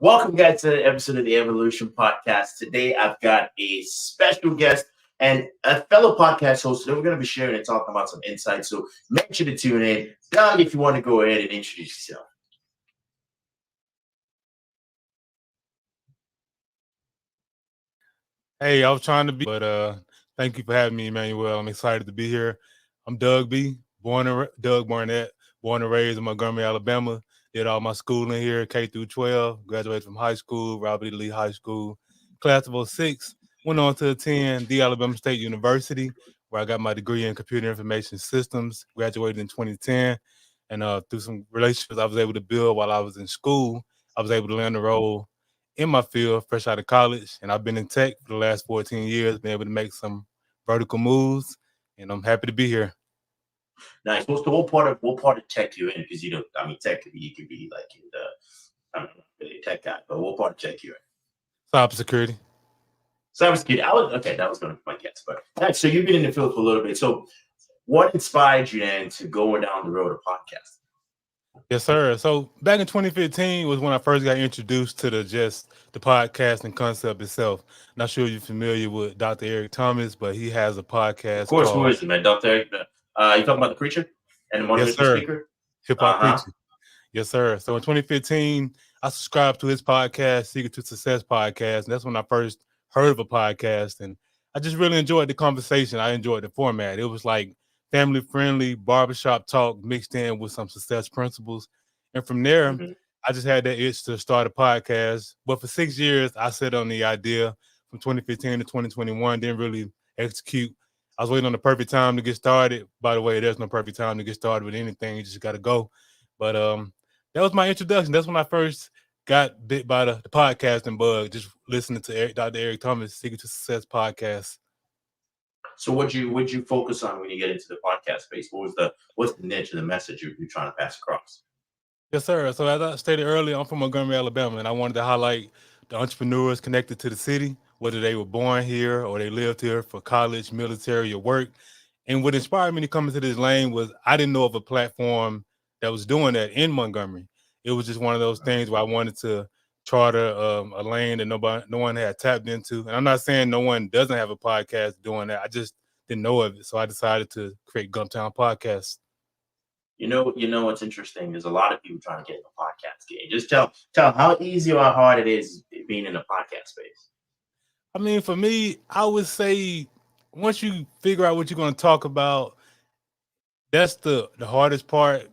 Welcome, guys, to the episode of the Evolution Podcast. Today, I've got a special guest and a fellow podcast host that we're going to be sharing and talking about some insights. So make sure to tune in. Doug, if you want to go ahead and introduce yourself. Hey, I was trying to be, but thank you for having me, Emmanuel. I'm excited to be here. I'm Doug B, Doug Barnett, born and raised in Montgomery, Alabama. Did all my schooling here, K through 12. Graduated from high school, Robert E. Lee High School, class of '06. Went on to attend the Alabama State University, where I got my degree in computer information systems. Graduated in 2010, and through some relationships I was able to build while I was in school, I was able to land a role in my field fresh out of college, and I've been in tech for the last 14 years, been able to make some vertical moves, and I'm happy to be here. Nice. So what part of tech you in? Because tech you could be like in the, I don't know, really a tech guy, but what part of tech you in? Cybersecurity. Cybersecurity. That was going to be my guess, but nice. So you've been in the field for a little bit. So what inspired you then to go down the road of podcasting? Yes, sir. So back in 2015 was when I first got introduced to the podcasting concept itself. Not sure you're familiar with Dr. Eric Thomas, but he has a podcast. Of course, who is it, man? Dr. Eric? You talking about the preacher and the motivational speaker? Hip hop preacher. Yes, sir. So in 2015, I subscribed to his podcast, Secret to Success podcast, and that's when I first heard of a podcast, and I just really enjoyed the conversation. I enjoyed the format. It was like family-friendly barbershop talk mixed in with some success principles. And from there, I just had that itch to start a podcast. But for 6 years, I sat on the idea from 2015 to 2021, didn't really execute. I was waiting on the perfect time to get started. By the way, there's no perfect time to get started with anything. You just got to go. But that was my introduction. That's when I first got bit by the podcasting bug, just listening to Dr. Eric Thomas' Secret to Success podcast. So what'd you focus on when you get into the podcast space? What's the niche of the message you're trying to pass across? Yes, sir. So as I stated earlier, I'm from Montgomery, Alabama, and I wanted to highlight the entrepreneurs connected to the city, whether they were born here or they lived here for college, military, or work. And what inspired me to come into this lane was I didn't know of a platform that was doing that in Montgomery. It was just one of those things where I wanted to charter a lane that no one had tapped into. And I'm not saying no one doesn't have a podcast doing that. I just didn't know of it. So I decided to create Gumptown Podcast. You know what's interesting? There's a lot of people trying to get in the podcast game. Just tell how easy or hard it is being in the podcast space. I mean, for me, I would say once you figure out what you're going to talk about, that's the hardest part.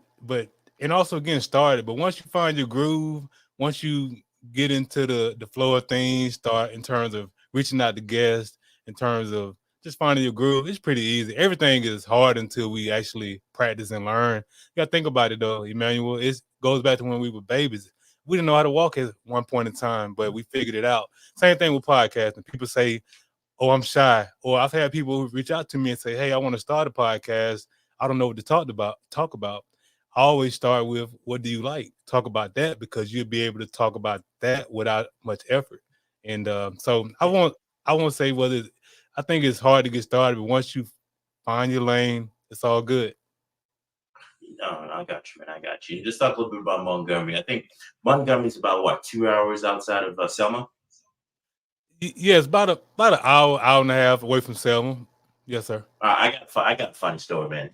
And also getting started. But once you find your groove, once you get into the flow of things, start in terms of reaching out to guests, in terms of just finding your groove, it's pretty easy. Everything is hard until we actually practice and learn. You got to think about it, though, Emmanuel. It goes back to when we were babies. We didn't know how to walk at one point in time, but we figured it out. Same thing with podcasting. People say, oh, I'm shy. Or I've had people who reach out to me and say, hey, I want to start a podcast. I don't know what to talk about. I always start with, what do you like? Talk about that, because you'll be able to talk about that without much effort. And so I won't say I think it's hard to get started, but once you find your lane, it's all good. No, I got you, man. I got you. Just talk a little bit about Montgomery. I think Montgomery's about 2 hours outside of Selma. Yeah, it's about an hour and a half away from Selma. Yes, sir. I got a funny story, man.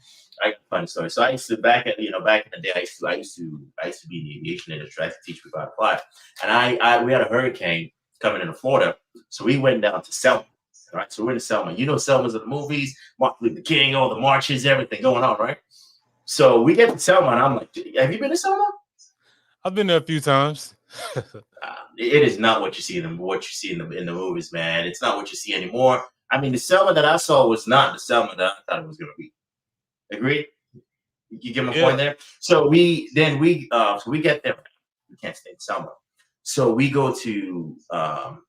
So I used to back in the day. I used to be in the aviation industry. I used to teach people how to fly, and we had a hurricane coming into Florida, so we went down to Selma. Right, so we're in Selma. You know, Selma's in the movies, Martin Luther King, all the marches, everything going on, right? So we get to Selma, and I'm like, "Have you been to Selma?" I've been there a few times. It is not what you see in the movies, man. It's not what you see anymore. I mean, the Selma that I saw was not the Selma that I thought it was going to be. Agreed? You get my point there? So we get there. We can't stay in Selma. So we go to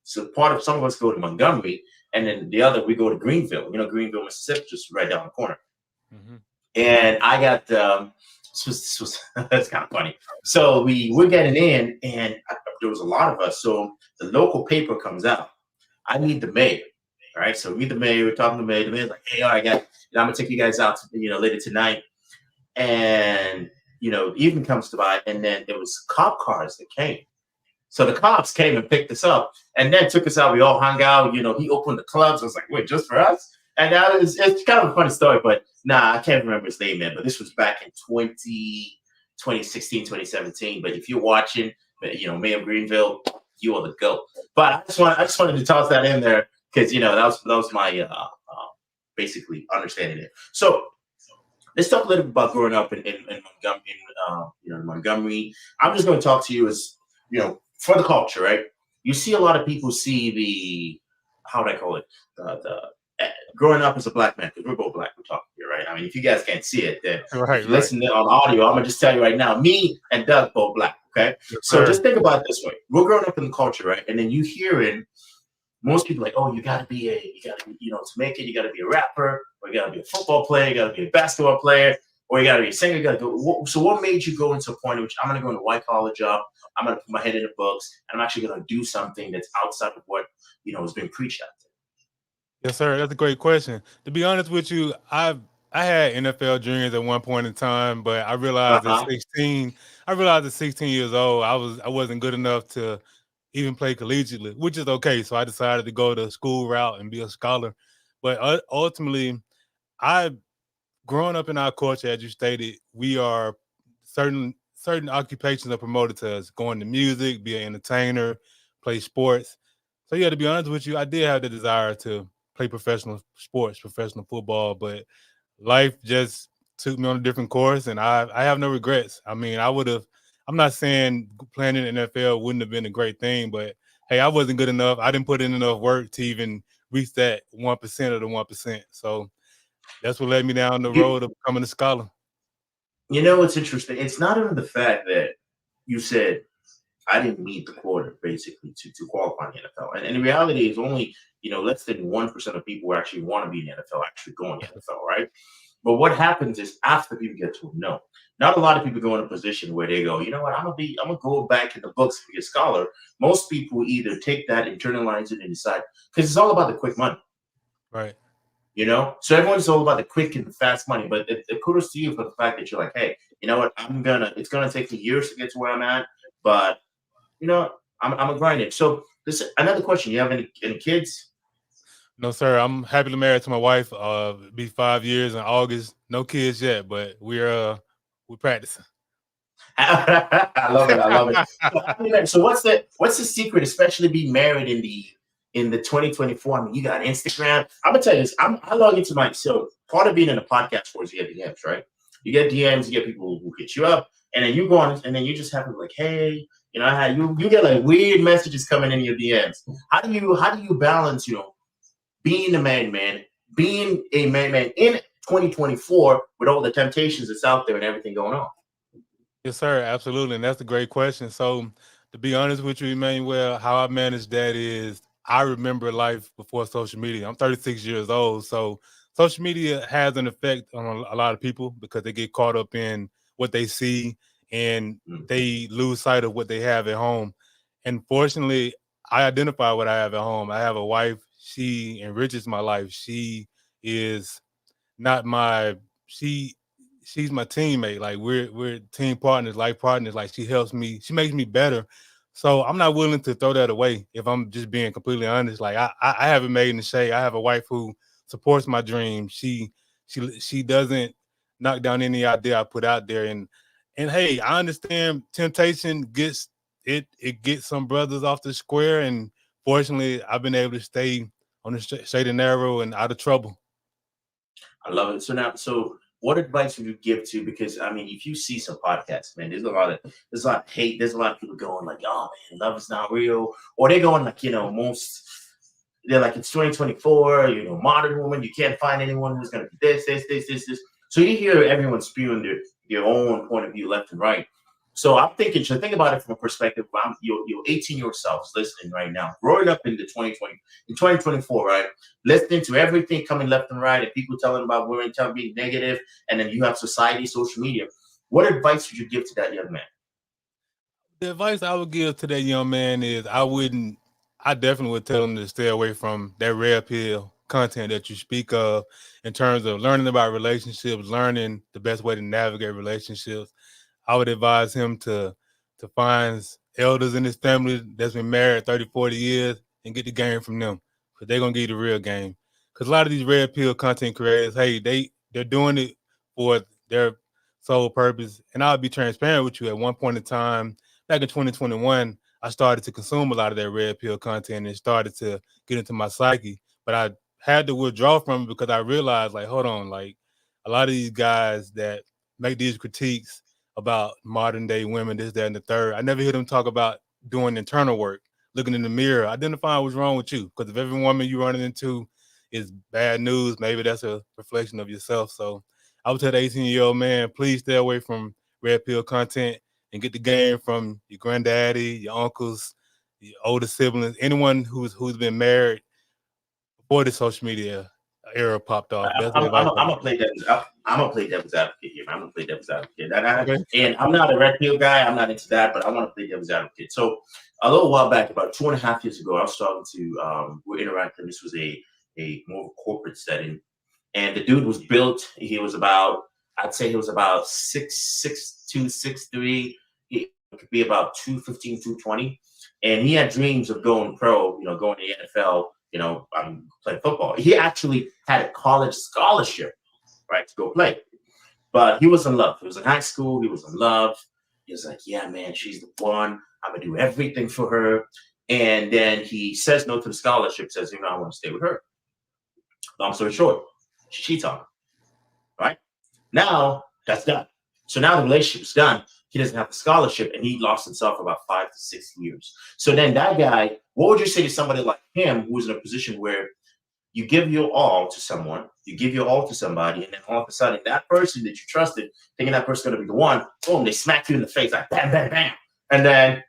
some of us go to Montgomery, and then the other we go to Greenville. You know, Greenville, Mississippi, just right down the corner. Mm-hmm. And I got that's kind of funny. So we're getting in, and there was a lot of us. So the local paper comes out. I meet the mayor. All right, so meet the mayor. We're talking to the mayor. The mayor's like, "Hey, all right, guys, I'm gonna take you guys out, later tonight." And evening comes by, and then there was cop cars that came. So the cops came and picked us up and then took us out. We all hung out. He opened the clubs. I was like, wait, just for us? And now it's kind of a funny story, but I can't remember his name, man. But this was back in 2016, 2017. But if you're watching, Mayor Greenville, you are the GOAT. But I just wanted to toss that in there because that was my basically understanding it. So let's talk a little bit about growing up in Montgomery. I'm just going to talk to you as for the culture, right? You see a lot of people see the how would I call it growing up as a black man, because we're both black, we're talking here, right? I mean, if you guys can't see it, then if you listen on audio, I'm gonna just tell you right now, me and Doug both black, okay? So just think about it this way. We're growing up in the culture, right? And then you hearing most people like, oh, you gotta be to make it, you gotta be a rapper, or you gotta be a football player, you gotta be a basketball player, or you gotta be a singer, you gotta go. So what made you go into a point in which I'm gonna go into a white collar job, I'm gonna put my head in the books, and I'm actually gonna do something that's outside of what has been preached out there? Yes, sir. That's a great question. To be honest with you, I had NFL dreams at one point in time, but I realized at 16, at 16 years old, I wasn't good enough to even play collegiately, which is okay. So I decided to go the school route and be a scholar. But ultimately, growing up in our culture, as you stated, we are certain occupations are promoted to us. Going to music, be an entertainer, play sports. So yeah, to be honest with you, I did have the desire to play professional sports, professional football, but life just took me on a different course, and I have no regrets. I mean, I'm not saying playing in the NFL wouldn't have been a great thing, but hey, I wasn't good enough. I didn't put in enough work to even reach that 1% of the 1%. So that's what led me down the road of becoming a scholar. What's interesting? It's not even the fact that you said I didn't meet the quota basically to qualify in the NFL. And in reality, it's only, less than 1% of people who actually want to be in the NFL actually go in the NFL, right? But what happens is after people get to know, not a lot of people go in a position where they go, you know what, I'm gonna go back in the books to be a scholar. Most people either take that, internalize it, and decide, because it's all about the quick money. Right. So everyone's all about the quick and the fast money, but kudos to you for the fact that you're like, hey, you know what, it's gonna take me years to get to where I'm at, but I'm a grinder. So this another question. You have any kids? No, sir. I'm happily married to my wife. Be 5 years in August. No kids yet, but we're practicing. I love it. I love it. So what's the secret, especially being married in the 2024? I mean, you got Instagram. I'm gonna tell you this. I log into so part of being in a podcast world is you get DMs, right? You get DMs, you get people who hit you up, and then you go on, and then you just have to like, hey, how you get like weird messages coming in your DMs. How do you balance, being a man, being a man in 2024 with all the temptations that's out there and everything going on? Yes, sir. Absolutely. And that's a great question. So to be honest with you, Emmanuel, how I manage that is I remember life before social media. I'm 36 years old. So social media has an effect on a lot of people because they get caught up in what they see and they lose sight of what they have at home. And fortunately, I identify what I have at home. I have a wife. She enriches my life. She is not she's my teammate. Like we're team partners, life partners. Like she helps me, she makes me better. So I'm not willing to throw that away. If I'm just being completely honest, like I haven't made in the shade. I have a wife who supports my dreams. She doesn't knock down any idea I put out there. And hey, I understand temptation gets some brothers off the square. And fortunately, I've been able to stay on the straight and narrow and out of trouble. I love it. So what advice would you give to? Because I mean, if you see some podcasts, man, there's a lot of hate. There's a lot of people going like, "Oh man, love is not real," or they're going like, they're like, it's 2024. Modern woman, you can't find anyone who's gonna be this. So you hear everyone spewing their own point of view left and right. So I'm thinking, so think about it from a perspective. Your 18-year-old self listening right now, growing up in 2024, right? Listening to everything coming left and right, and people telling about women being negative, and then you have society, social media. What advice would you give to that young man? The advice I would give to that young man is I definitely would tell him to stay away from that red pill content that you speak of in terms of learning about relationships, learning the best way to navigate relationships. I would advise him to find elders in his family that's been married 30, 40 years and get the game from them. Because they're going to give you the real game. Because a lot of these red pill content creators, hey, they're doing it for their sole purpose. And I'll be transparent with you. At one point in time, back in 2021, I started to consume a lot of that red pill content and started to get into my psyche. But I had to withdraw from it because I realized, like, hold on, like, a lot of these guys that make these critiques about modern day women, this, that, and the third, I never hear them talk about doing internal work, looking in the mirror, identifying what's wrong with you. Because if every woman you're running into is bad news, maybe that's a reflection of yourself. So I would tell the 18-year-old man, please stay away from red pill content and get the game from your granddaddy, your uncles, your older siblings, anyone who's been married before the social media era popped off. That's the advice. I'm gonna play devil's. I'm gonna play devil's advocate here. Man. I'm gonna play devil's advocate. Okay. And I'm not a red pill guy. I'm not into that, but I want to play devil's advocate. So a little while back, about 2.5 years ago, I was talking to we're interacting. This was a more corporate setting, and the dude was built. He was about, I'd say he was about 6'2", 6'3". He could be about 215, 220, and he had dreams of going pro. You know, going to the NFL. You know, playing football. He actually had a college scholarship, right, to go play. But he was in love. He was in high school. He was in love. He was like, yeah, man, she's the one. I'm going to do everything for her. And then he says no to the scholarship, says, you know, I want to stay with her. Long story short, she cheats on him, right? Now, that's done. So now the relationship's done. He doesn't have the scholarship, and he lost himself about 5 to 6 years. So then that guy, what would you say to somebody like him who's in a position where you give your all to someone, you give your all to somebody, and then all of a sudden that person that you trusted, thinking that person's going to be the one, boom, they smack you in the face, like bam, bam, bam. And then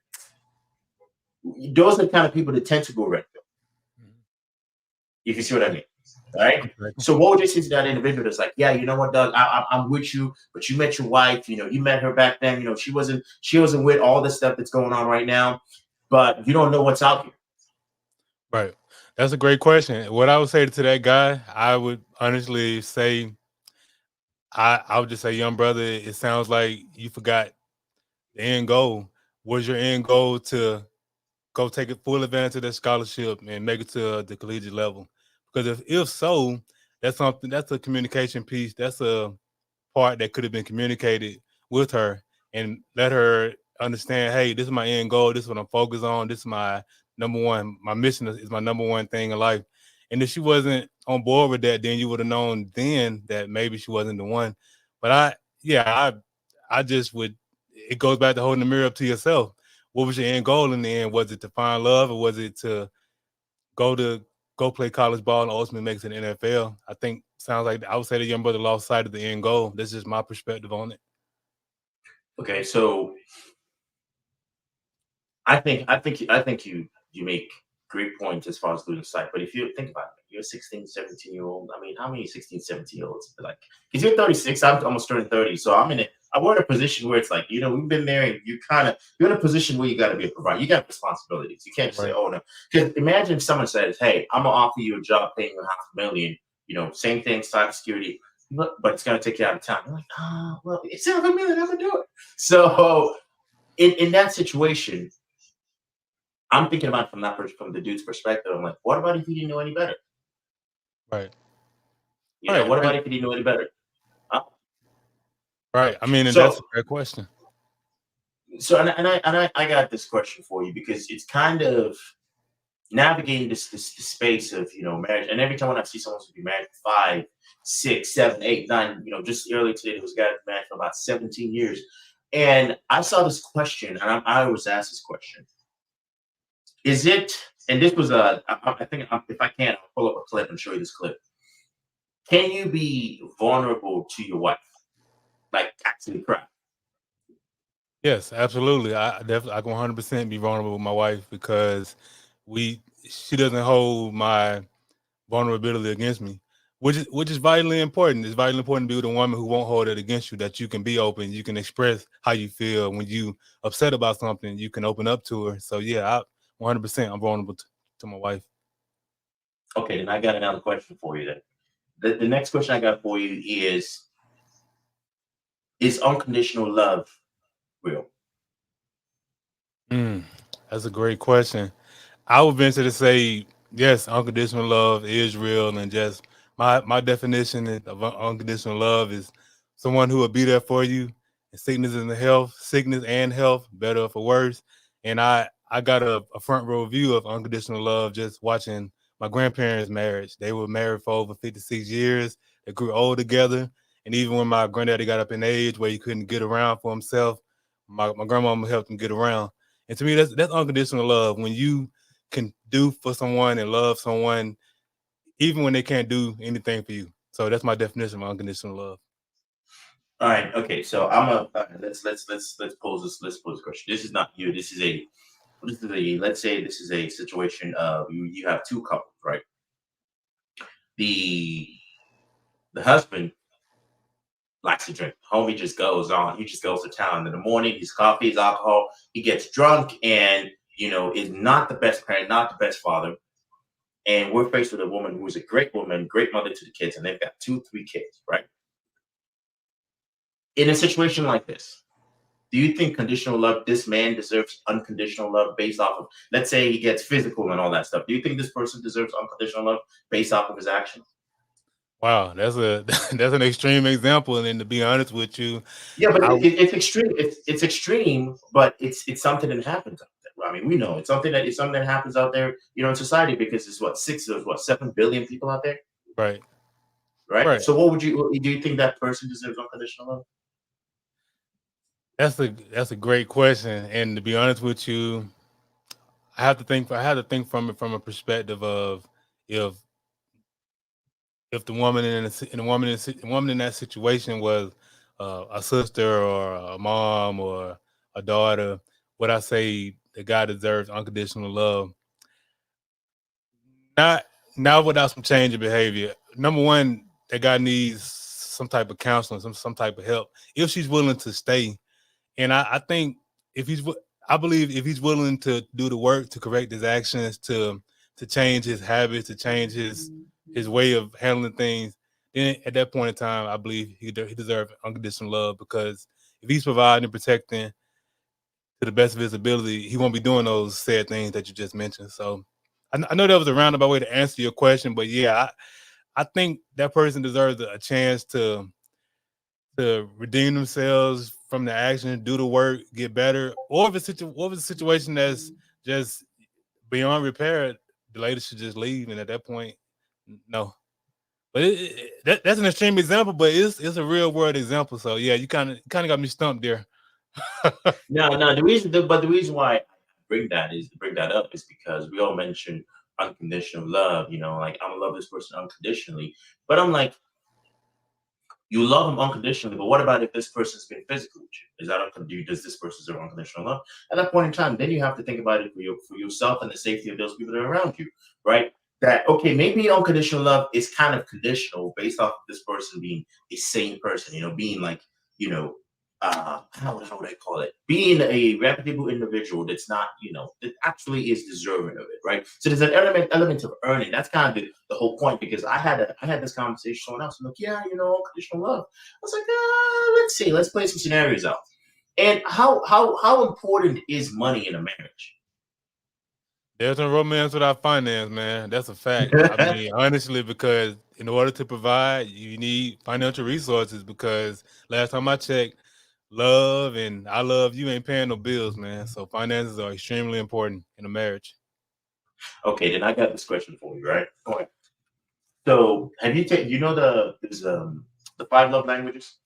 those are the kind of people that tend to go red pill. If you see what I mean. Right. So what would you say to that individual that's like, yeah, you know what, Doug, I'm with you, but you met your wife, you know, you met her back then, you know, she wasn't with all this stuff that's going on right now, but you don't know what's out here. Right. That's a great question. What I would say to that guy, I would honestly say, I would just say, young brother, it sounds like you forgot the end goal. Was your end goal to go take a full advantage of that scholarship and make it to the collegiate level? Because if so, that's something, that's a communication piece. That's a part that could have been communicated with her and let her understand, hey, this is my end goal. This is what I'm focused on. This is my number one. My mission is my number one thing in life. And if she wasn't on board with that, then you would have known then that maybe she wasn't the one. But I just would, it goes back to holding the mirror up to yourself. What was your end goal in the end? Was it to find love, or was it to go play college ball and ultimately make it in the NFL? I think sounds like I would say the young brother lost sight of the end goal. That's just my perspective on it. Okay, so I think you make great points as far as losing sight. But if you think about it, you're a 16, 17-year-old. I mean, how many 16, 17-year-olds like? Because you're 36, I'm almost turning 30, so I'm in a position where it's like, you know, we've been married. You're in a position where you got to be a provider. You got responsibilities. You can't just say, oh no. Because imagine if someone says, hey, I'm gonna offer you a job paying you $500,000. You know, same thing, cybersecurity, but it's gonna take you out of town. You're like, well, it's $700,000. I'm gonna do it. So in that situation, I'm thinking about it from the dude's perspective. I'm like, what about if he didn't know any better? Right. You know, what about if he didn't know any better? Right. I mean, and that's a great question. So, and I got this question for you because it's kind of navigating this space of, you know, marriage. And every time when I see someone who's been married for 5, 6, 7, 8, 9, you know, just earlier today, there was a guy married for about 17 years. And I saw this question, and I always ask this question. Is it, and this was I think if I can, I'll pull up a clip and show you this clip. Can you be vulnerable to your wife? Like actually cry? Yes, absolutely. I can 100% be vulnerable with my wife because she doesn't hold my vulnerability against me, which is vitally important. It's vitally important to be with a woman who won't hold it against you, that you can be open, you can express how you feel. When you upset about something, you can open up to her. So yeah, 100% I'm vulnerable to my wife. Okay, then I got another question for you then. The next question I got for you is unconditional love real? Mm, that's a great question. I would venture to say yes, unconditional love is real, and just my definition of unconditional love is someone who will be there for you in sickness and health, better or for worse. And I got a front row view of unconditional love just watching my grandparents' marriage. They were married for over 56 years. They grew old together, and even when my granddaddy got up in age where he couldn't get around for himself, my grandmama helped him get around. And to me, that's unconditional love when you can do for someone and love someone even when they can't do anything for you. So that's my definition of unconditional love. All right. Okay. So I'm a let's pose a question. This is not you. Let's say this is a situation of you have two couples, right? The the husband likes to drink. Homie just goes on. He just goes to town in the morning. His coffee, his alcohol. He gets drunk and is not the best parent, not the best father. And we're faced with a woman who is a great woman, great mother to the kids, and they've got two, three kids, right? In a situation like this, do you think conditional love, this man deserves unconditional love based off of, let's say he gets physical and all that stuff. Do you think this person deserves unconditional love based off of his actions? Wow, that's a that's an extreme example. And then to be honest with you, Yeah, but I it's extreme. It's extreme, but it's something that happens out there. I mean, we know it's something that happens out there, in society because it's there's 7 billion people out there, right, right? right. So what do you think that person deserves unconditional love? That's a great question. And to be honest with you, I have to think from it from a perspective of if if the woman in the woman in that situation was a sister or a mom or a daughter, would I say the guy deserves unconditional love? Not not without some change in behavior. Number one, that guy needs some type of counseling, some type of help. If she's willing to stay, and I think if I believe if he's willing to do the work to correct his actions, to change his habits, to change his way of handling things, then at that point in time, I believe he deserves unconditional love because if he's providing and protecting to the best of his ability, he won't be doing those sad things that you just mentioned. So I know that was a roundabout way to answer your question, but yeah, I think that person deserves a chance to redeem themselves from the action, do the work, get better, or if it's a situation that's just beyond repair, the lady should just leave, and at that point, no. But that's an extreme example, but it's a real world example. So yeah, you kind of got me stumped there. No. But the reason why I bring that up is because we all mentioned unconditional love. Like I'm gonna love this person unconditionally, but I'm like, you love them unconditionally, but what about if this person's been physical with you? Is that unconditional? Does this person deserve unconditional love? At that point in time, then you have to think about it for yourself and the safety of those people that are around you, right? That okay, maybe unconditional love is kind of conditional based off of this person being a sane person, being like, you know, how would I call it? Being a reputable individual that's not, that actually is deserving of it, right? So there's an element of earning. That's kind of the whole point because I had this conversation with someone else. I'm like, yeah, unconditional love. I was like, let's see, let's play some scenarios out. And how important is money in a marriage? There's no romance without finance, man. That's a fact. I mean, honestly, because in order to provide, you need financial resources. Because last time I checked, love and I love you ain't paying no bills, man. So finances are extremely important in a marriage. Okay, then I got this question for you, right? All right. So have you taken the five love languages?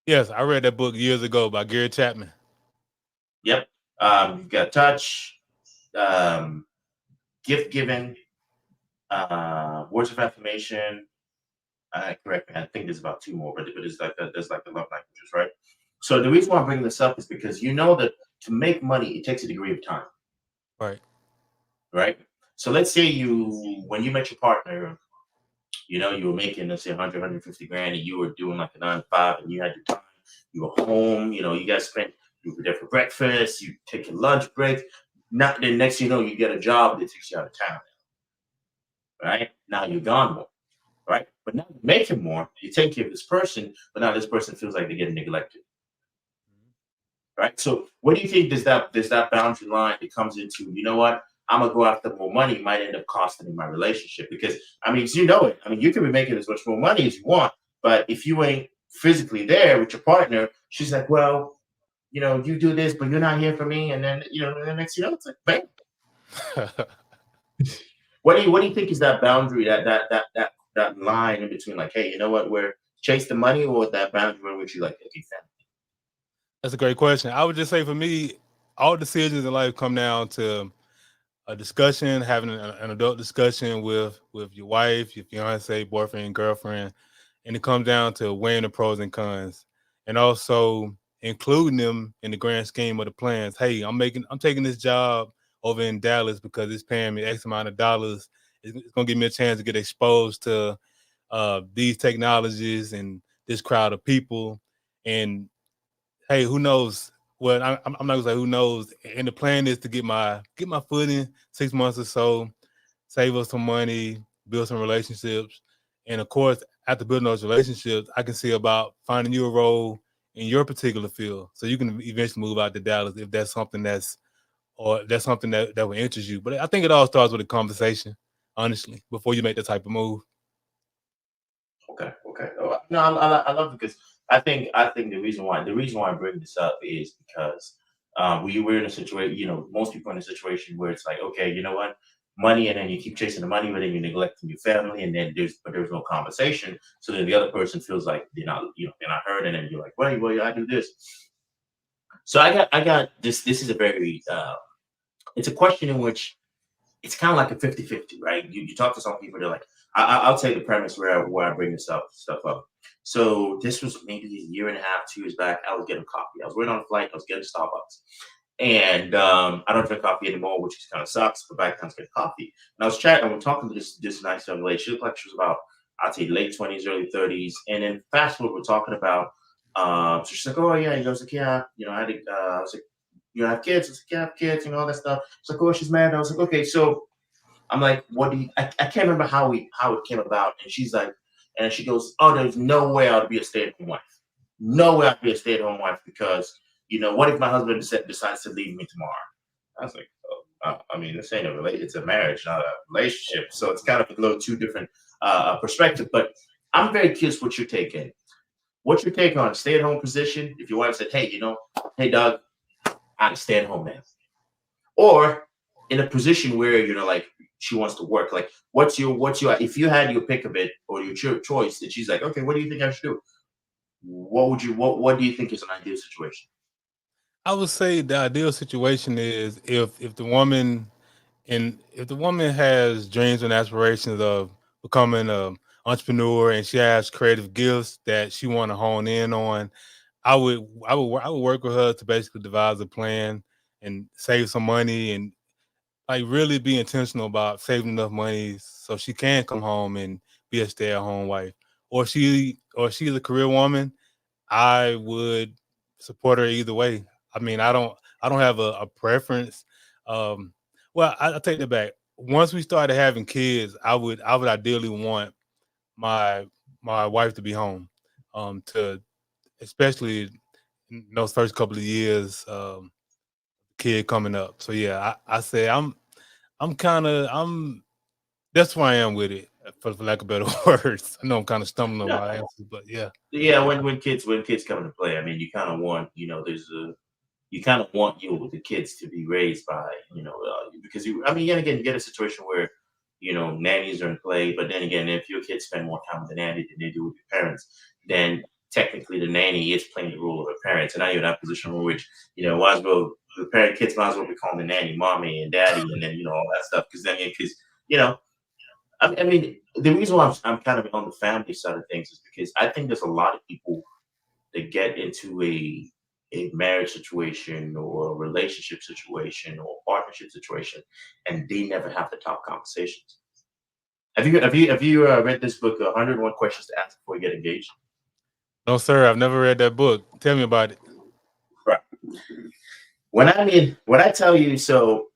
Yes, I read that book years ago by Gary Chapman. Yep. You've got touch, um, gift giving, words of affirmation. Correct me. I think there's about two more, but it's like there's like the love languages, right? So the reason why I'm bringing this up is because you know that to make money, it takes a degree of time, Right. right? So let's say when you met your partner, you were making, let's say 100, grand, and you were doing like a 9 to 5, and you had your time. You were home, you guys you were there for breakfast, you take your lunch break. Not the next thing you know, you get a job that takes you out of town, right? Now you're gone more, right? But now you're making more, you take care of this person, but now this person feels like they're getting neglected. right? So what do you think does that boundary line that comes into, you know what? I'm gonna go after more money might end up costing me my relationship because I mean, you know it. I mean, you can be making as much more money as you want, but if you ain't physically there with your partner, she's like, well, you do this, but you're not here for me, and then the next it's like, bam. What do you think is that boundary, that line in between, like, hey, you know what, we're chase the money, or that boundary in which you like, okay, family. That's a great question. I would just say for me, all decisions in life come down to a discussion, having an adult discussion with your wife, your fiance, boyfriend, girlfriend, and it comes down to weighing the pros and cons, and also including them in the grand scheme of the plans. Hey, I'm taking this job over in Dallas because it's paying me X amount of dollars. It's gonna give me a chance to get exposed to these technologies and this crowd of people. And hey, who knows? Well, I'm not gonna say who knows. And the plan is to get my foot in 6 months or so, save us some money, build some relationships, and of course, after building those relationships, I can see about finding you a role in your particular field, so you can eventually move out to Dallas if that's something that would interest you. But I think it all starts with a conversation, honestly, before you make that type of move. Okay, okay. Oh, no, I love it because I think the reason why I bring this up is because we're in a situation. Most people are in a situation where it's like, okay, you know what, money, and then you keep chasing the money, but then you're neglecting your family, and then there's no conversation. So then the other person feels like they're not heard, and then you're like, well, I do this. So I got this. This is a very it's a question in which it's kind of like a 50-50, right? You talk to some people, they're like, I'll take the premise where I bring this stuff up. So this was maybe a year and a half, 2 years back. I was getting coffee. I was waiting on a flight. I was getting Starbucks. And I don't drink coffee anymore, which kind of sucks, but back then I was getting coffee. And I was chatting, and we're talking to this nice young lady. She looked like she was about, I'd say, late 20s, early 30s. And then fast forward, we're talking about, so she's like, oh, yeah. He goes, like, yeah, I was like, you have kids? I was like, yeah, I have kids, all that stuff. She's like, oh, she's married. I was like, okay, so I'm like, what do you? I can't remember how it came about. And she's like, and she goes, oh, there's no way I would be a stay-at-home wife. No way I'd be a stay-at-home wife because what if my husband decides to leave me tomorrow? I was like, oh, I mean, this ain't a relate. It's a marriage, not a relationship. So it's kind of a little two different perspective. But I'm very curious what your take is. What's your take on a stay-at-home position? If your wife said, hey, hey, Doug, I'm a stay-at-home man, or in a position where like she wants to work, like what's your if you had your pick of it or your choice, and she's like, okay, what do you think I should do? What do you think is an ideal situation? I would say the ideal situation is if the woman has dreams and aspirations of becoming an entrepreneur and she has creative gifts that she want to hone in on, I would work with her to basically devise a plan and save some money and like really be intentional about saving enough money so she can come home and be a stay-at-home wife. Or she's a career woman, I would support her either way. I mean, I don't have a preference. Um, well, I take that back. Once we started having kids, I would ideally want my my wife to be home, to especially in those first couple of years, kid coming up. So yeah, I say I'm kind of I'm that's where I am with it, for lack of better words. I know I'm kind of stumbling on No, my answers, but yeah. yeah, when kids come into play, I mean, you kind of want, you kind of want the kids to be raised by, because I mean, yet again, you get a situation where nannies are in play, but then again, if your kids spend more time with the nanny than they do with your parents, then technically the nanny is playing the role of a parent, and now you're in that position in which might as well the parent kids might as well be calling the nanny mommy and daddy, and then all that stuff, because then because you know I mean, the reason why I'm kind of on the family side of things is because I think there's a lot of people that get into a marriage situation or a relationship situation or partnership situation, and they never have the tough conversations. Have you read this book, 101 Questions to Ask Before You Get Engaged? No, sir, I've never read that book. Tell me about it. Right. When I tell you, so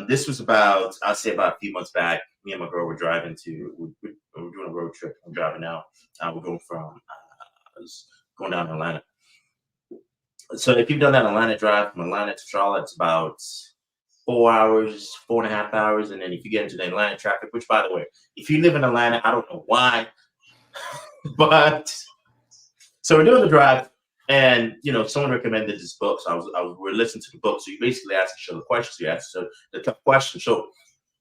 this was about, I'll say about a few months back. Me and my girl were driving we're doing a road trip. I'm driving now. We're going from going down to Atlanta. So if you've done that Atlanta drive from Atlanta to Charlotte, it's about 4 hours, 4.5 hours, and then if you get into the Atlanta traffic, which by the way, if you live in Atlanta, I don't know why, but so we're doing the drive, and someone recommended this book, so we're listening to the book. So you basically ask each other questions. You ask the tough questions. So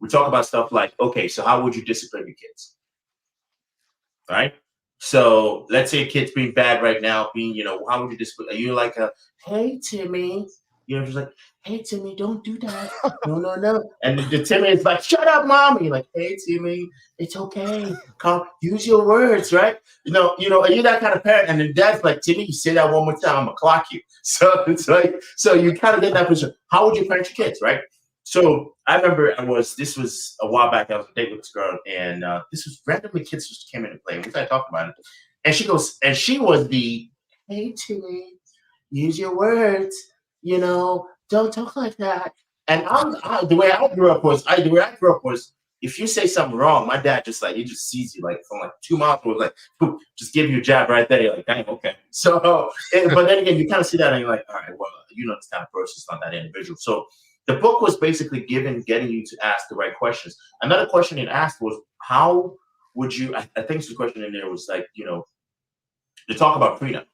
we talk about stuff like, okay, so how would you discipline your kids? Right? So let's say a kid's being bad right now, how would you discipline? Are you like hey Timmy? Just like, hey Timmy, don't do that. No, no, no. And the Timmy is like, shut up, mom. And you're like, hey Timmy, it's okay. Come, use your words, right? Are you that kind of parent? And then dad's like, Timmy, you say that one more time, I'm gonna clock you. So it's like, so you kind of get that position. How would you parent your kids, right? So I remember this was a while back. I was dating with this girl, and this was randomly kids just came in and played. We started talking about it, and she goes, and she was the, hey Timmy, use your words, don't talk like that. And the way I grew up was, if you say something wrong, my dad just he just sees you like from like 2 miles away, like boom, just give you a jab right there. You're like, dang, okay. So, but then again, you kind of see that, and you're like, all right, well, this kind of person's not that individual. So the book was basically getting you to ask the right questions. Another question it asked was, how would you? I think the question in there was like, to talk about prenup.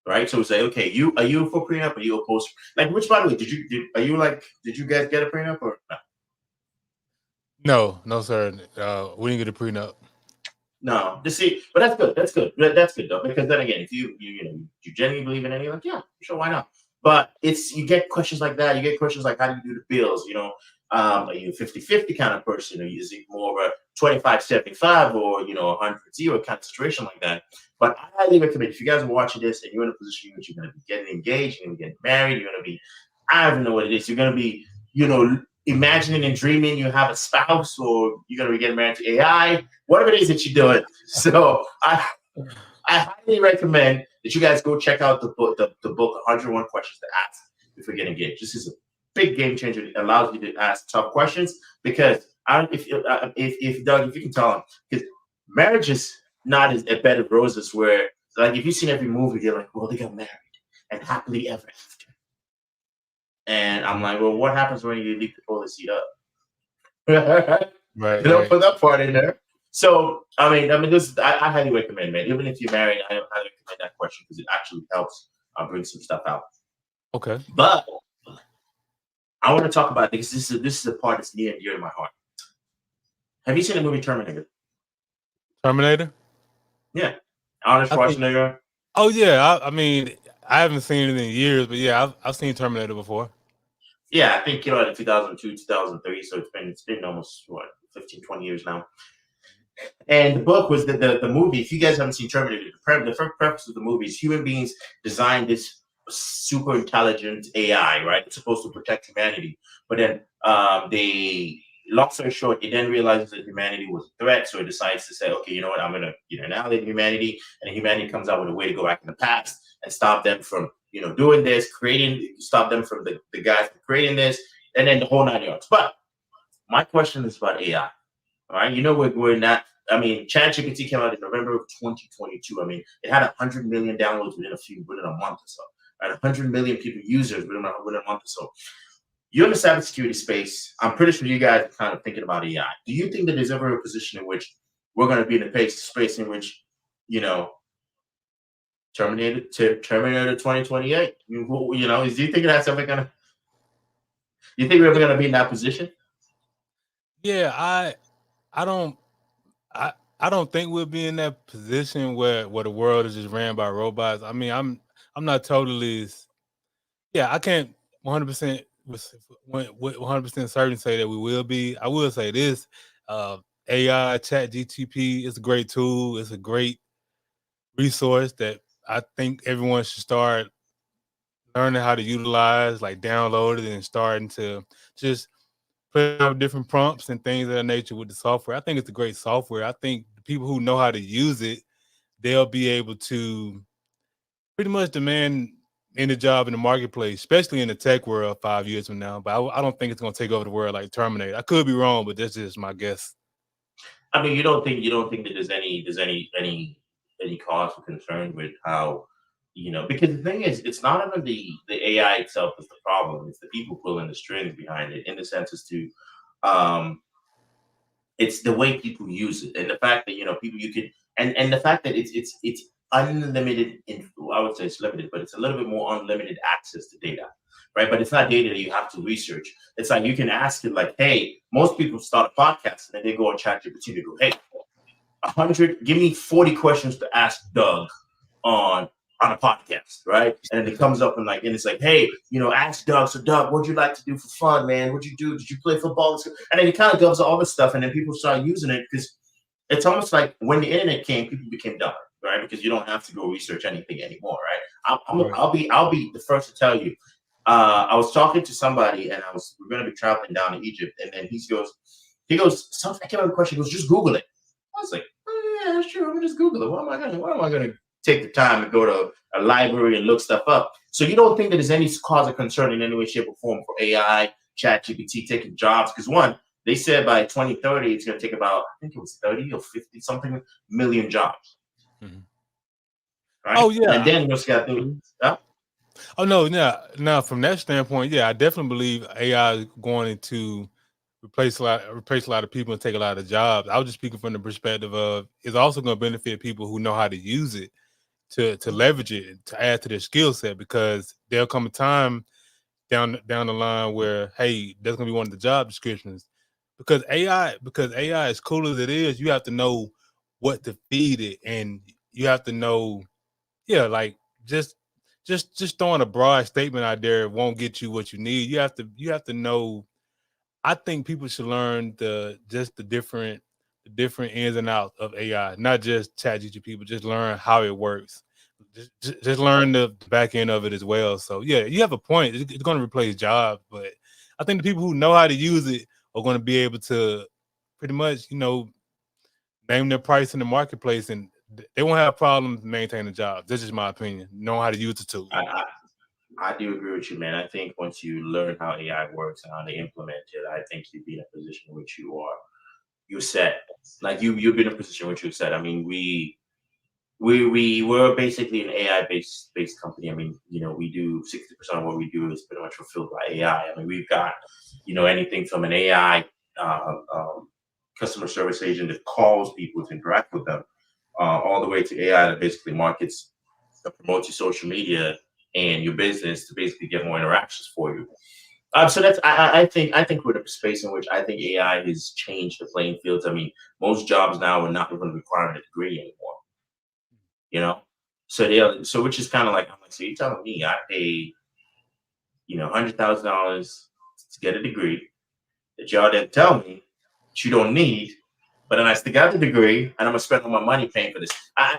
Right, so we say, okay, are you for prenup? Are you opposed? Like, which, by the way, did you guys get a prenup or no? No, sir. We didn't get a prenup. No, see, but that's good. That's good though, because then again, if you genuinely believe in it, you're like, yeah, sure, why not? But you get questions like that. You get questions like, how do you do the bills? Are you a 50-50 kind of person? Or is it more of a 25-75 or 100-0 kind of situation like that? But I highly recommend, if you guys are watching this and you're in a position in which you're going to be getting engaged, you're going to be getting married, you're going to be, I don't even know what it is. You're going to be, imagining and dreaming you have a spouse, or you're going to be getting married to AI, whatever it is that you're doing. So I highly recommend that you guys go check out the book, the book 101 Questions to Ask Before Getting Engaged. This is a big game changer. It allows you to ask tough questions, because if Doug, if you can tell them, because marriage is not a bed of roses where, like, if you've seen every movie, they're like, well, they got married and happily ever after. And I'm like, well, what happens when you leave the toilet seat up? Right. Put that part in there. So, I mean, this I highly recommend, man. Even if you're married, I highly recommend that question, because it actually helps bring some stuff out. Okay. But I want to talk about, because this is a part that's near and dear to my heart. Have you seen the movie Terminator? Terminator? Yeah. Arnold Schwarzenegger. Oh yeah. I mean, I haven't seen it in years, but yeah, I've seen Terminator before. Yeah, I think in 2002, 2003. So it's been almost 15, 20 years now. And the book was the movie. If you guys haven't seen Terminator, the first purpose of the movie is human beings designed this super intelligent AI, right? It's supposed to protect humanity, but then long story short, it then realizes that humanity was a threat, so it decides to say, okay, you know what, I'm gonna annihilate humanity, and humanity comes out with a way to go back in the past and stop them from doing this, stop them from the guys from creating this, and then the whole 9 yards. But my question is about AI. All right, we're not. I mean, ChatGPT came out in November of 2022. I mean, it had 100 million downloads within a month or so. Right, 100 million users within a month or so. You're in the cybersecurity space. I'm pretty sure you guys are kind of thinking about AI. Do you think that there's ever a position in which we're going to be in a space in which, Terminator 2028? Do you think that's ever going to? You think we're ever going to be in that position? Yeah, I don't think we'll be in that position where the world is just ran by robots. I mean, I'm not totally. Yeah, I can't 100% with 100% certain say that we will be. I will say this: AI, ChatGPT is a great tool. It's a great resource that I think everyone should start learning how to utilize, like download it and starting to just play out different prompts and things of that nature with the software. I think it's a great software. I think the people who know how to use it, they'll be able to pretty much demand any job in the marketplace, especially in the tech world 5 years from now. But I don't think it's going to take over the world like Terminator. I could be wrong, but that's just my guess. I mean, you don't think that there's any cause for concern with how because the thing is, it's not even the AI itself is the problem. It's the people pulling the strings behind it. In the sense as to, um, it's the way people use it, and the fact that people you can, and the fact that it's unlimited. I would say it's limited, but it's a little bit more unlimited access to data, right? But it's not data that you have to research. It's like you can ask it, like, hey, most people start a podcast and then they go on ChatGPT to go, hey, 100, give me 40 questions to ask Doug on a podcast, right? And then it comes up and it's like, hey, ask Doug. So Doug, what'd you like to do for fun, man? What'd you do? Did you play football? And then it kind of goes all this stuff, and then people start using it because it's almost like when the internet came, people became dumber, right? Because you don't have to go research anything animore, right? I'll be the first to tell you. I was talking to somebody, and we're going to be traveling down to Egypt, and then he goes, something. I can't remember the question. He goes, just Google it. I was like, oh, yeah, sure. I'm just Google it. Why am I gonna take the time to go to a library and look stuff up? So you don't think that there's any cause of concern in any way, shape, or form for AI, ChatGPT taking jobs? Because one, they said by 2030 it's going to take about, I think it was 30 or 50 something million jobs. Mm-hmm. Right? Oh yeah. And then you just got to. Oh no, yeah. Now from that standpoint, yeah, I definitely believe AI is going to replace a lot of people and take a lot of jobs. I was just speaking from the perspective of it's also going to benefit people who know how to use it to leverage it, to add to their skill set, because there'll come a time down the line where, hey, that's going to be one of the job descriptions. Because AI, as cool as it is, you have to know what to feed it, and you have to know, yeah, like just throwing a broad statement out there won't get you what you need. You have to know. I think people should learn the different ins and outs of AI, not just ChatGPT, but just learn how it works. Just learn the back end of it as well. So yeah, you have a point. It's going to replace jobs, but I think the people who know how to use it are going to be able to pretty much, name their price in the marketplace, and they won't have problems maintaining jobs. That's just my opinion. Know how to use the tool. I do agree with you, man. I think once you learn how AI works and how to implement it, I think you'd be in a position in which you're set. Like you've been in a position which you're set. I mean, we were basically an AI based company. I mean, we do 60% of what we do is pretty much fulfilled by AI. I mean, we've got anything from an AI customer service agent that calls people to interact with them, all the way to AI that basically markets, that promotes your social media and your business to basically get more interactions for you. So that's I think we're in a space in which I think AI has changed the playing fields. I mean, most jobs now are not even requiring a degree anymore. So which is kind of like, I'm like, so you're telling me I pay $100,000 to get a degree that y'all didn't tell me that you don't need, but then I still got the degree and I'm gonna spend all my money paying for this.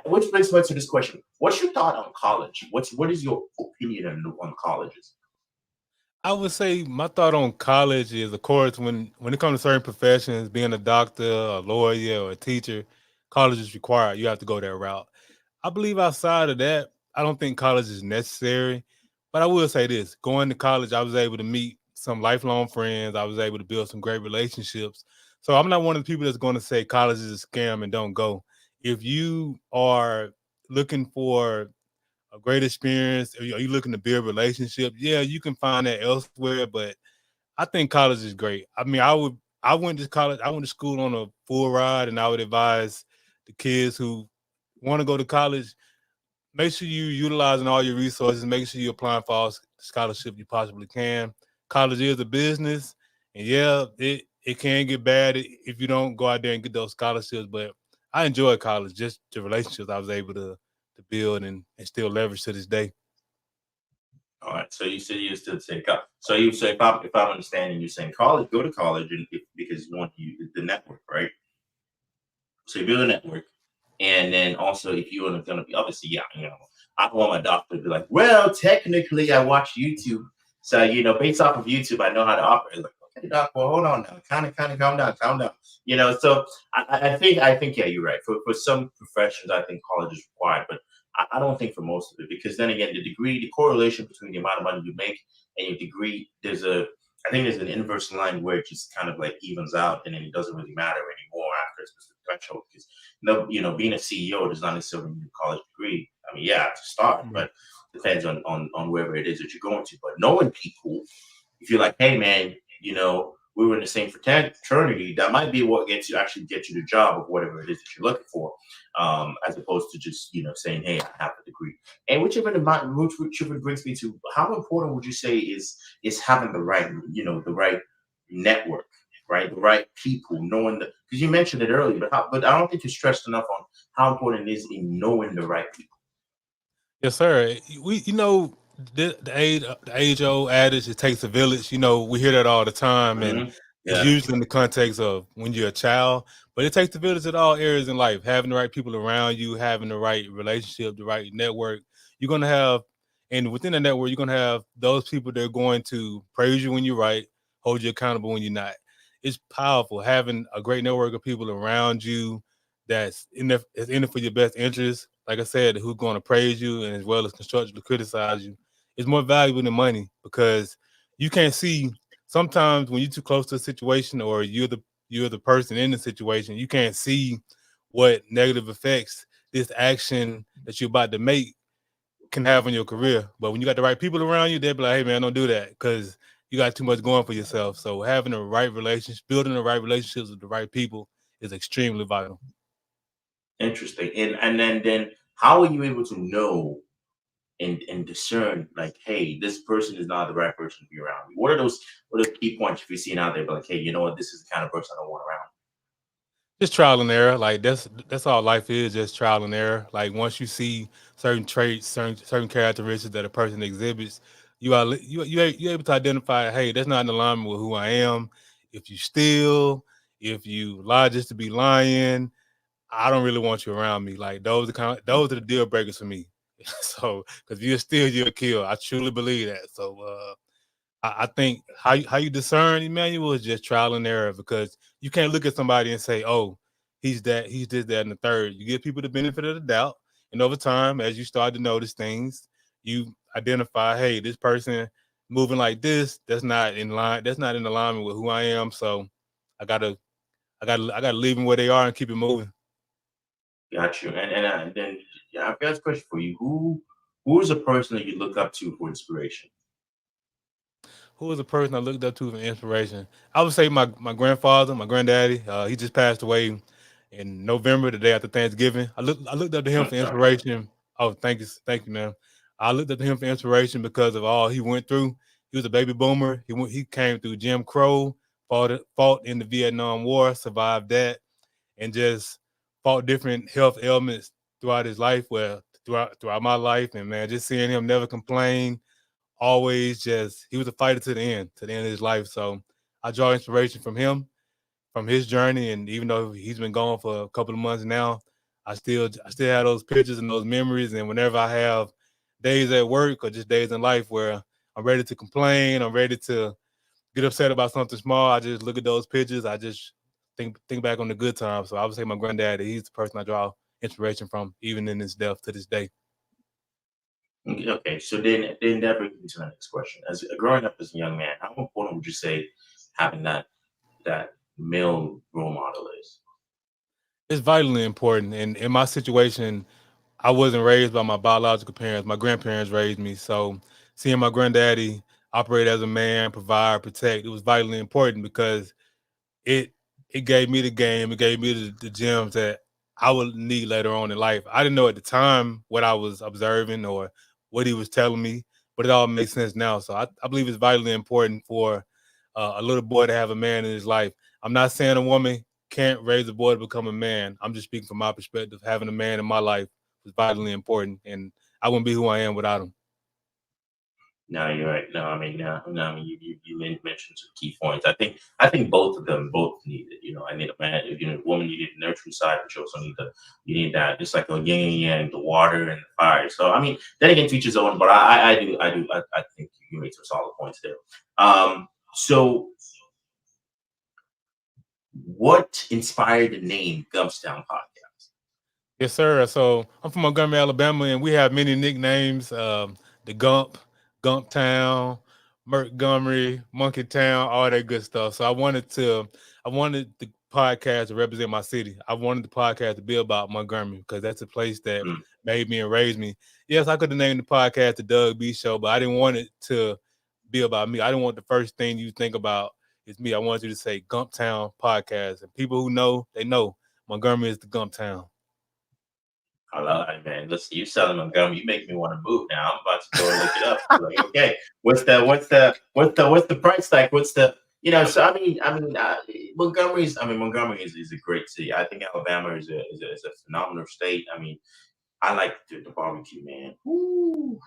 Which brings me to this question: what's your thought on college? What is your opinion on colleges? I would say my thought on college is, of course, when it comes to certain professions, being a doctor, a lawyer, or a teacher, college is required. You have to go that route. I believe outside of that, I don't think college is necessary. But I will say this: going to college, I was able to meet some lifelong friends. I was able to build some great relationships. So I'm not one of the people that's going to say college is a scam and don't go. If you are looking for a great experience, are you looking to build relationships? Yeah, you can find that elsewhere, but I think college is great. I mean, I went to college, I went to school on a full ride, and I would advise the kids who want to go to college, make sure you utilizing all your resources, make sure you're applying for all scholarship you possibly can. College is a business, and yeah, it can get bad if you don't go out there and get those scholarships, but I enjoy college, just the relationships I was able to build and still leverage to this day. All right. So you said you still say college. So you say, if I'm understanding, you're saying college, go to college, and because you want the network, right? So you build a network, and then also if you are going to be, obviously, yeah, I don't want my doctor to be like, well, technically I watch YouTube, so based off of YouTube, I know how to operate. Like, okay, doc, well, hold on now, kind of calm down. So I think yeah, you're right. For some professions, I think college is required, but I don't think for most of it, because then again, the correlation between the amount of money you make and your degree, I think there's an inverse line where it just kind of like evens out, and then it doesn't really matter anymore after a specific threshold. Because no, being a CEO does not necessarily need a college degree. I mean, yeah, to start, Right. but depends on wherever it is that you're going to. But knowing people, if you're like, hey man, we were in the same fraternity, that might be what get you the job of whatever it is that you're looking for, as opposed to just saying, hey, I have a degree. And whichever brings me to, how important would you say is having the right network, right? The right people, knowing that, because you mentioned it earlier, but I don't think you stressed enough on how important it is in knowing the right people. Yes, sir. The age old adage, it takes a village. We hear that all the time, and Hmm. it's Yeah, usually in the context of when you're a child. But it takes a village at all areas in life. Having the right people around you, having the right relationship, the right network. You're gonna have, and within the network, you're gonna have those people that are going to praise you when you're right, hold you accountable when you're not. It's powerful having a great network of people around you that's in it for your best interest. Like I said, who's going to praise you and as well as constructively criticize you is more valuable than money, because you can't see sometimes when you're too close to a situation, or you're the person in the situation, you can't see what negative effects this action that you're about to make can have on your career. But when you got the right people around you, they'll be like, hey man, don't do that, because you got too much going for yourself. So having the right relationship, building the right relationships with the right people is extremely vital. interesting. And then how are you able to know and discern, like, hey, this person is not the right person to be around me? What are the key points if you're seeing out there, but like, hey, you know what, this is the kind of person I don't want around? Just trial and error. Like that's all life is, just trial and error. Like once you see certain traits, certain characteristics that a person exhibits, you're able to identify, hey, that's not in alignment with who I am. If you steal, if you lie just to be lying, I don't really want you around me. Like those are the deal breakers for me. So because you're still you're a kill. I truly believe that. So I think how you discern Emmanuel is just trial and error, because you can't look at somebody and say, oh, he's this, that, and the third. You give people the benefit of the doubt, and over time, as you start to notice things, you identify, hey, this person moving like this, that's not in line, that's not in alignment with who I am. So I gotta leave them where they are and keep it moving. Got you. And then, yeah, I've got a question for you. Who is a person that you look up to for inspiration? Who was a person I looked up to for inspiration? I would say my grandfather, my granddaddy. He just passed away in November, the day after Thanksgiving. I looked up to him I'm for sorry. inspiration. Oh, thank you, man. I looked up to him for inspiration because of all he went through. He was a baby boomer. He came through Jim Crow, fought in the Vietnam War, survived that, and just fought different health ailments throughout his life. Well, throughout my life, and man, just seeing him never complain, always just he was a fighter to the end of his life. So I draw inspiration from him, from his journey, and even though he's been gone for a couple of months now, I still have those pictures and those memories. And whenever I have days at work or just days in life where I'm ready to complain, I'm ready to get upset about something small, I just look at those pictures. I just think back on the good times. So I would say my granddad, he's the person I draw inspiration from, even in his death to this day. Okay, so then that brings me to the next question. As growing up as a young man, how important would you say having that male role model is? It's vitally important. And in my situation, I wasn't raised by my biological parents. My grandparents raised me. So seeing my granddaddy operate as a man, provide, protect, it was vitally important, because it it gave me the game, it gave me the gems that I would need later on in life. I didn't know at the time what I was observing or what he was telling me, but it all makes sense now. So I believe it's vitally important for a little boy to have a man in his life. I'm not saying a woman can't raise a boy to become a man. I'm just speaking from my perspective. Having a man in my life is vitally important, and I wouldn't be who I am without him. No, you're right. No, I mean, no, no. I mean, mentioned some key points. I think both of them both need it. I need a man. Woman, you need the nurturing side, but you also you need that. It's like a yin and yang, the water and the fire. So I mean, then again, to each his own. But I think you made some solid points there. So what inspired the name Gumptown Podcast? Yes, sir. So I'm from Montgomery, Alabama, and we have many nicknames: the Gumptown, Montgomery, Monkey Town, all that good stuff. So I wanted podcast to represent my city. I wanted the podcast to be about Montgomery because that's a place that Mm. made me and raised me. Yes, I could have named the podcast the Doug B Show, but I didn't want it to be about me. I didn't want the first thing you think about is me. I wanted you to say Gumptown Podcast. And people who know, they know Montgomery is the Gumptown. I love it, man. Listen, you selling Montgomery, you make me want to move now. I'm about to go and look it up. Like, okay, what's the price tag? What's the So Montgomery is a great city. I think Alabama is a phenomenal state. I mean, I like the barbecue, man. Woo.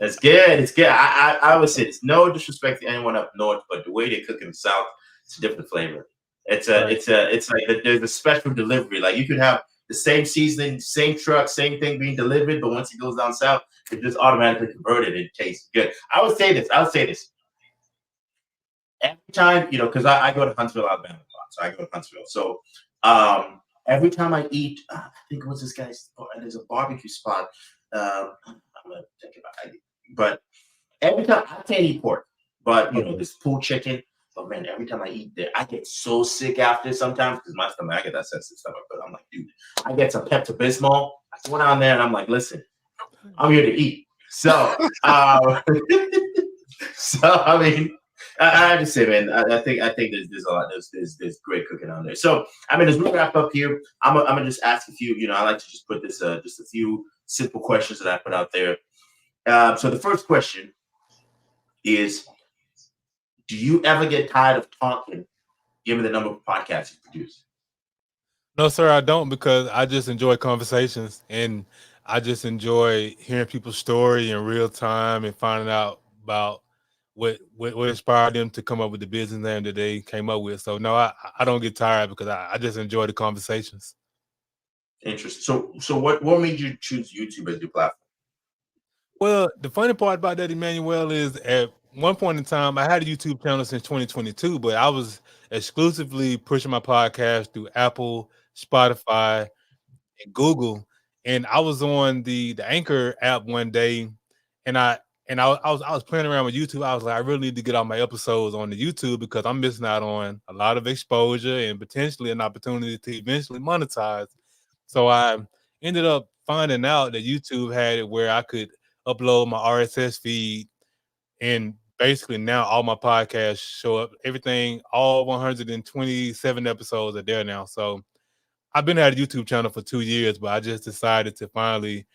It's good. It's good. I would say it's no disrespect to anyone up north, but the way they cook in the south, it's a different flavor. It's like there's a special delivery. Like you could have the same seasoning, same truck, same thing being delivered, but once it goes down south, it just automatically converted. It tastes good. I would say this. Every time, because I go to Huntsville, Alabama a lot, so I go to Huntsville. So every time I eat, I think it was this guy's. There's a barbecue spot. I'm gonna think about it, but every time I can't eat pork, but this pulled chicken. But man, every time I eat there, I get so sick after sometimes because my stomach, I get that sensitive stomach. But I'm like, dude, I get some Pepto Bismol. I go down there and I'm like, listen, I'm here to eat. So, I mean, I just say, man, I think there's a lot. There's great cooking on there. So, I mean, as we wrap up here, I'm gonna just ask a few. I like to just put this just a few simple questions that I put out there. So the first question is, do you ever get tired of talking, given the number of podcasts you produce? No, sir, I don't, because I just enjoy conversations and I just enjoy hearing people's story in real time and finding out about what inspired them to come up with the business name that they came up with. So no, I don't get tired because I just enjoy the conversations. Interesting. So what made you choose YouTube as your platform? Well, the funny part about that, Emmanuel, is at one point in time, I had a YouTube channel since 2022, but I was exclusively pushing my podcast through Apple, Spotify, and Google. And I was on the Anchor app one day, and I was playing around with YouTube. I was like, I really need to get all my episodes on the YouTube because I'm missing out on a lot of exposure and potentially an opportunity to eventually monetize. So I ended up finding out that YouTube had it where I could upload my RSS feed, and basically now all my podcasts show up. Everything, all 127 episodes are there now. So I've been at a YouTube channel for 2 years, but I just decided to finally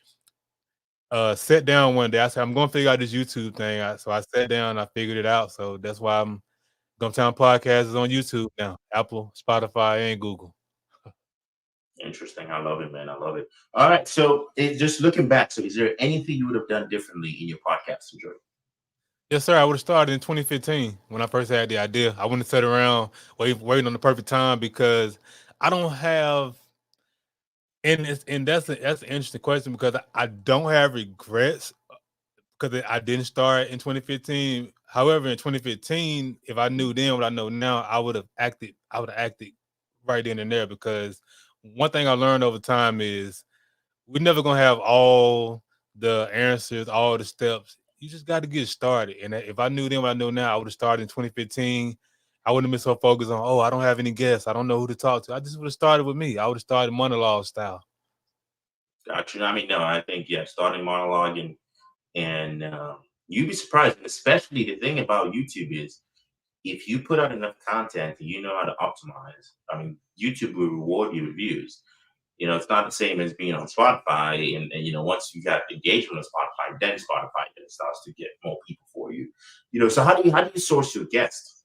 sit down one day. I said, I'm going to figure out this YouTube thing. So I sat down, I figured it out. So that's why Gumptown Podcast is on YouTube now, Apple, Spotify, and Google. Interesting. I love it, man. I love it. All right. So just looking back, so is there anything you would have done differently in your podcast journey? Yes, sir. I would have started in 2015 when I first had the idea. I wouldn't have sat around waiting on the perfect time because I don't have, and that's an interesting question because I don't have regrets because I didn't start in 2015. However, in 2015, if I knew then what I know now, I would have acted right then and there, because one thing I learned over time is we're never gonna have all the answers, all the steps. You just got to get started. And if I knew then what I know now, I would have started in 2015. I wouldn't have been so focused on, I don't have any guests, I don't know who to talk to. I just would have started with me. I would have started monologue style. Gotcha. I mean, no, I think starting monologue and you'd be surprised. And especially the thing about YouTube is, if you put out enough content and you know how to optimize, I mean, YouTube will reward you with views. It's not the same as being on Spotify. And once you got engagement on Spotify, then Spotify starts to get more people for you. So how do you source your guests?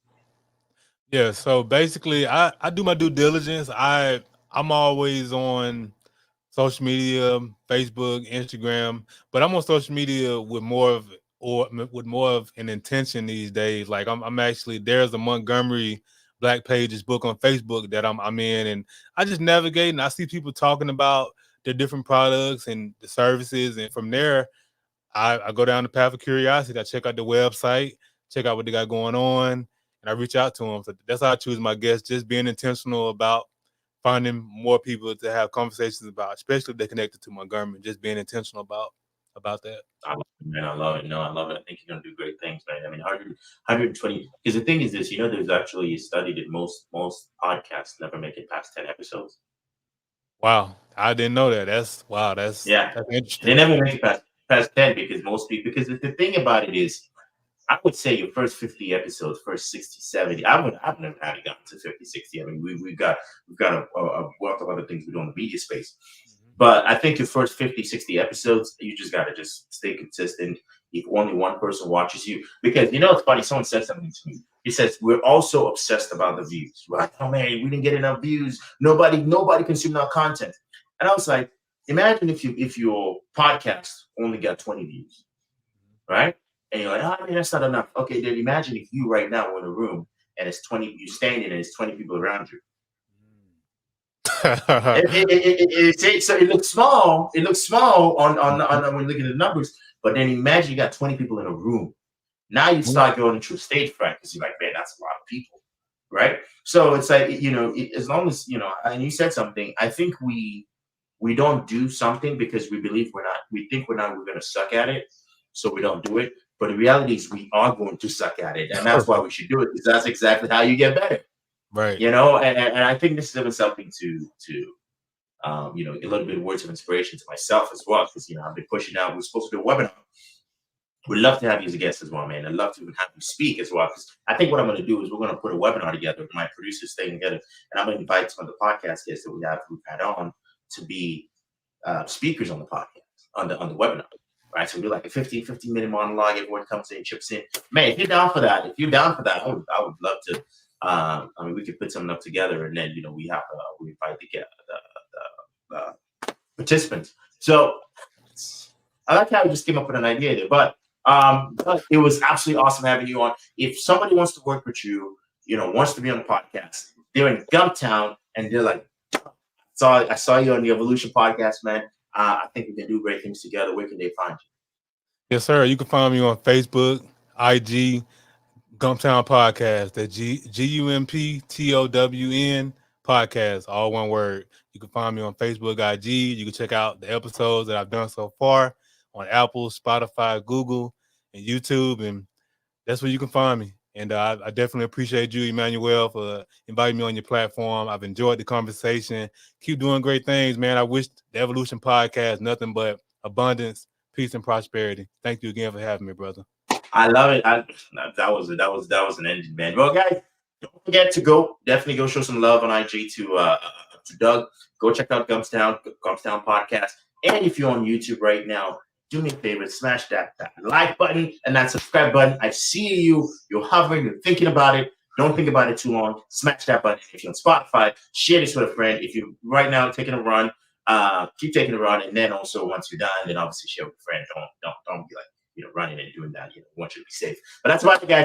Yeah, so basically I do my due diligence. I'm always on social media, Facebook, Instagram, but I'm on social media with more of an intention these days. Like I'm actually, there's a Montgomery Black Pages book on Facebook that I'm in, and I just navigate and I see people talking about their different products and the services, and from there I go down the path of curiosity. I check out the website, check out what they got going on, and I reach out to them. So that's how I choose my guests, just being intentional about finding more people to have conversations about, especially if they're connected to Montgomery, just being intentional about that. Man, I love it. No, I love it. I think you're gonna do great things, man. I mean, 120. Because the thing is this, there's actually a study that most podcasts never make it past 10 episodes. Wow, I didn't know that. That's Yeah, that's they interesting. never make it past 10 because most people. Because the thing about it is, I would say your first 50 episodes, first 60, 70. I've never had it gotten to 50, 60. I mean, we've got a wealth of other things we do in the media space. But I think your first 50, 60 episodes, you just gotta just stay consistent. If only one person watches you, because it's funny, someone said something to me. He says, we're also obsessed about the views, right? Oh man, we didn't get enough views. Nobody consumed our content. And I was like, imagine if your podcast only got 20 views, right? And you're like, oh, I mean, that's not enough. Okay, then imagine if you right now are in a room and it's 20, you standing and it's 20 people around you. It looks small. It looks small on when you look at the numbers. But then imagine you got 20 people in a room. Now you start going into a stage fright because you're like, man, that's a lot of people, right? So it's like as long as and you said something. I think we don't do something because we believe we think we're going to suck at it, so we don't do it. But the reality is we are going to suck at it, and that's why we should do it, because that's exactly how you get better. Right. And I think this is even something to a little bit of words of inspiration to myself as well, because I've been pushing out. We're supposed to do a webinar. We'd love to have you as a guest as well, man. I'd love to have you speak as well, because I think what I'm going to do is we're going to put a webinar together. My producers staying together, and I'm going to invite some of the podcast guests that we've had on to be speakers on the podcast, on the webinar. Right, so we do like a 15-minute monologue. Everyone comes in, chips in. Man, if you're down for that, I would love to. I mean, we could put something up together, and then we invite the participants. So I like how we just came up with an idea there, but it was absolutely awesome having you on. If somebody wants to work with you, wants to be on the podcast, they're in Gumptown, and they're like, I saw you on the Evolution podcast, man. I think we can do great things together. Where can they find you? Yes, sir. You can find me on Facebook, IG, Gumptown Podcast. That's GUMPTOWN Podcast, all one word. You can find me on Facebook, IG. You can check out the episodes that I've done so far on Apple, Spotify, Google, and YouTube, and that's where you can find me. And I definitely appreciate you, Emmanuel, for inviting me on your platform. I've enjoyed the conversation. Keep doing great things, man. I wish the Evolution Podcast nothing but abundance, peace, and prosperity. Thank you again for having me, brother. I love it. That was an engine, man. Well, guys, don't forget to definitely go show some love on IG to Doug. Go check out Gumptown Podcast. And if you're on YouTube right now, do me a favor, smash that like button and that subscribe button. I see you're hovering, you're thinking about it. Don't think about it too long. Smash that button. If you're on Spotify, share this with a friend. If you're right now taking a run, keep taking a run. And then also once you're done, then obviously share with a friend. Don't be like, running and doing that. I want you to be safe. But that's about it, guys.